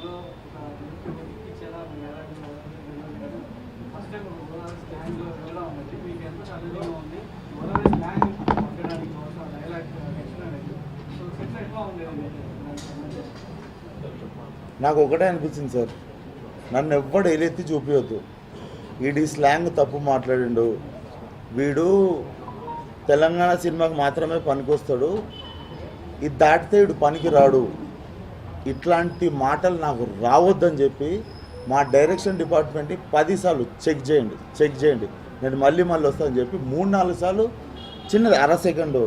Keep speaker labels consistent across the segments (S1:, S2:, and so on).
S1: అందులో ఇచ్చేలా first time Godavari స్లాంగ్లో ఎలా ఉంది మీకు ఎంత చదువుగా ఉంది గోదావరి స్లాంగ్ పట్టడానికి కోసం డైలాగ్ అనేది సో సెట్ ఎట్లా ఉంది
S2: నాకు ఒకటే అనిపించింది సార్, నన్ను ఎవ్వడు ఏలెత్తి చూపించొద్దు. వీడి స్లాంగ్ తప్పు మాట్లాడిండు, వీడు తెలంగాణ సినిమాకి మాత్రమే పనికొస్తాడు, ఇది దాటితే వీడు పనికి రాడు, ఇట్లాంటి మాటలు నాకు రావద్దని చెప్పి మా డైరెక్షన్ డిపార్ట్మెంట్ని 10 సార్లు చెక్ చేయండి నేను మళ్ళీ వస్తానని చెప్పి 3-4 సార్లు చిన్నది అర సెకండు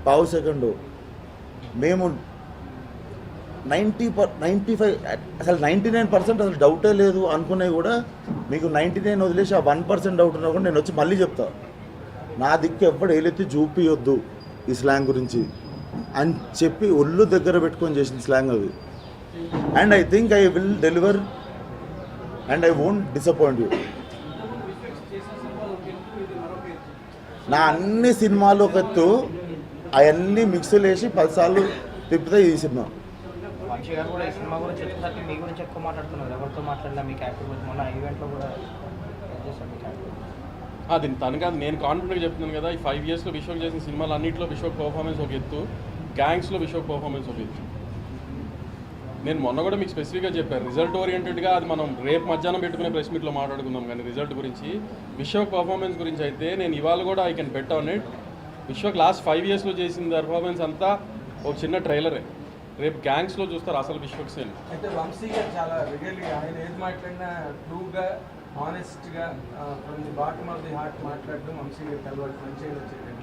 S2: పావు సెకండు మేము 95 అసలు 99% అసలు డౌటే లేదు అనుకునేవి కూడా మీకు 99 వదిలేసి ఆ 1% డౌట్ ఉన్నా కూడా నేను వచ్చి మళ్ళీ చెప్తా, నా దిక్కు ఎప్పుడు ఏలెత్తి చూపియొద్దు ఈ స్లాంగ్ గురించి అని చెప్పి ఒళ్ళు దగ్గర పెట్టుకొని చేసిన స్లాంగ్ అది. And I think I will deliver and I won't disappoint you. నా అన్ని సినిమాలు ఒక ఎత్తు, అవన్నీ మిక్సీలు వేసి 10 సార్లు తిప్పితే ఈ సినిమా.
S3: వంశీ గారు కూడా ఈ సినిమా గురించి వచ్చేసరికి మీ గురించి ఎక్కువ మాట్లాడుతున్నారు, ఎవరితో మాట్లాడినా మీ క్యారెక్టర్ గురించి. మొన్న ఈవెంట్లో కూడా చేశారు మీ క్యారెక్టర్.
S4: అది తను కాదు, నేను కాన్ఫిడెంట్గా చెప్తున్నాను కదా. ఈ 5 ఇయర్స్లో విశ్వక్ చేసిన సినిమాలు అన్నింటిలో విశ్వక్ పర్ఫార్మెన్స్ ఒక ఎత్తు, గ్యాంగ్స్లో విశ్వక్ పర్ఫార్మెన్స్ ఒక ఎత్తు. నేను మొన్న కూడా మీకు స్పెసిఫిక్గా చెప్పాను, రిజల్ట్ ఓరియంటెడ్గా అది మనం రేపు మధ్యాహ్నం పెట్టుకునే ప్రెస్ మీట్లో మాట్లాడుకుందాం. కానీ రిజల్ట్ గురించి, విశ్వక్ పర్ఫార్మెన్స్ గురించి అయితే నేను ఇవాళ కూడా I can bet on it. Vishwak last 5 ఇయర్స్లో చేసిన పర్ఫార్మెన్స్ అంతా ఒక చిన్న ట్రైలరే. రేపు గ్యాంగ్స్లో చూస్తారు అసలు విశ్వక్ సేన్.
S1: అయితే వంశీ గారు చాలా రియల్లీ ఆయన ఏది మాట్లాడినా ట్రూగా ఆనెస్ట్గా from the bottom of the heart మాట్లాడడం వంశీ గారికి అలవాటు, మంచిగా వచ్చేది.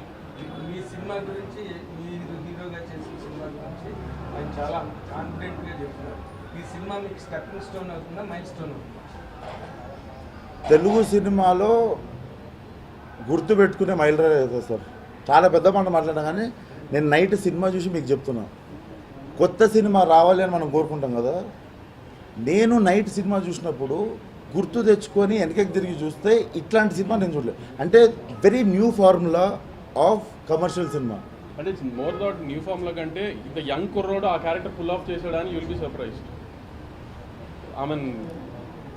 S1: మీ సినిమా గురించి, మీరు హీరోగా చేసిన సినిమా గురించి ఆయన చాలా కాన్ఫిడెంట్గా చెప్తున్నారు. ఈ సినిమా మీకు స్టెప్పింగ్ స్టోన్ అవుతుందా, మైల్ స్టోన్ అవుతుందా?
S2: తెలుగు సినిమాలో గుర్తుపెట్టుకునే మైలురాయి అవుతుంది సార్. చాలా పెద్ద మాట మాట్లాడినా కానీ నేను నైట్ సినిమా చూసి మీకు చెప్తున్నా, కొత్త సినిమా రావాలి అని మనం కోరుకుంటాం కదా. నేను నైట్ సినిమా చూసినప్పుడు గుర్తు తెచ్చుకొని వెనకకి తిరిగి చూస్తే ఇట్లాంటి సినిమా నేను చూడలేదు. అంటే very new formula of commercial cinema.
S4: అంటే it's more that new formula కంటే ఇంత యంగ్ కుర్రోడు ఆ క్యారెక్టర్ పుల్ ఆఫ్ చేసాడని you'll be surprised. I mean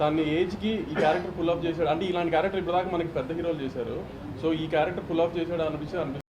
S4: తన ఏజ్కి ఈ క్యారెక్టర్ పుల్ ఆఫ్ చేశాడు అంటే, ఇలాంటి క్యారెక్టర్ ఇప్పటిదాకా మనకి పెద్ద హీరోలు చేశారు, సో ఈ క్యారెక్టర్ పుల్ ఆఫ్ చేశాడు అనిపిస్తుంది.